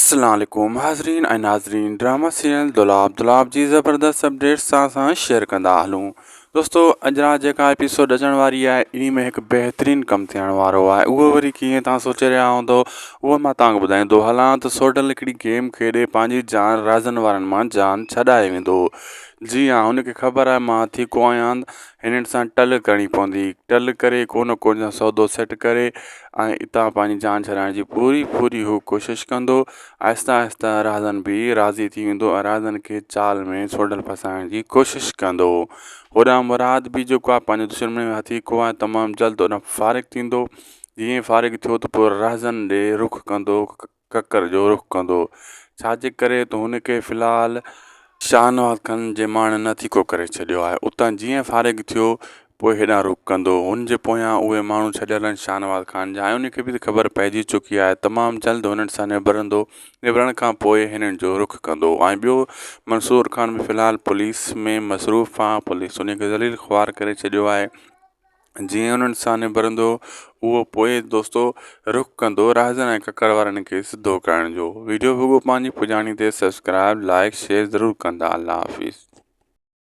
अस्सलाम वालेकुम हाज़रीन ऐं नाज़रीन ड्रामा सीरियल दुलाब जी ज़बरदस्त अपडेट्स सां शेयर कंदा हलूं। दोस्तों अॼु राति जेका एपिसोड अचण वारी आहे इन में हिकु बहितरीनु कमु थियण वारो आहे। उहो वरी कीअं तव्हां सोचे रहिया हूंदो उहो मां तव्हांखे ॿुधाईंदो हलां त सोडल हिकिड़ी गेम खेॾे पंहिंजी जान राज़नि वारनि मां जान छॾाए वेंदो। जी हाँ, हुनखे ख़बर आहे मां थीको आहियां, हिननि सां टल करणी पवंदी। टल करे को न को सौदो सेट करे ऐं हितां पंहिंजी जान छॾाइण जी पूरी हू कोशिशि कंदो। आहिस्ता आहिस्ता राज़न बि राज़ी थी वेंदो ऐं राज़न खे चाल में सोडल फसाइण जी कोशिशि कंदो। होॾां मुराद बि जेको आहे पंहिंजे दुश्मन में हथीको आहे तमामु जल्द होॾां फ़ारिग़ थींदो। जीअं फ़ारिग़ थियो त पोइ राज़न ॾे रुख़ कंदो, ककर जो रुख़ कंदो। छाजे करे त हुनखे फ़िलहालु शाहनवाज़ ख़ान जे माण्हू नथीको करे छॾियो आहे। उतां जीअं फ़ारिग़ थियो पोइ हेॾां रुख़ कंदो। हुन जे पोयां उहे माण्हू छॾियल आहिनि शाहनवाज़ ख़ान जा ऐं उनखे बि ख़बर पइजी चुकी आहे। तमामु जल्द हुननि सां निबरण खां पोइ हिननि जो रुख़ कंदो। ऐं ॿियो मंसूर ख़ान बि फ़िलहालु पुलिस में मसरूफ़ आहे। पुलिस उनखे ज़लील ख़्वार करे छॾियो आहे। जीअं उन्हनि सां निबरंदो उहो पोइ दोस्तो रुख़ कंदो राज़न ऐं ककर वारनि खे सिधो करण जो। वीडियो भुॻो पंहिंजी पुॼाणी ते सब्सक्राइब लाइक शेयर ज़रूरु कंदा। अल्लाह हाफ़िज़।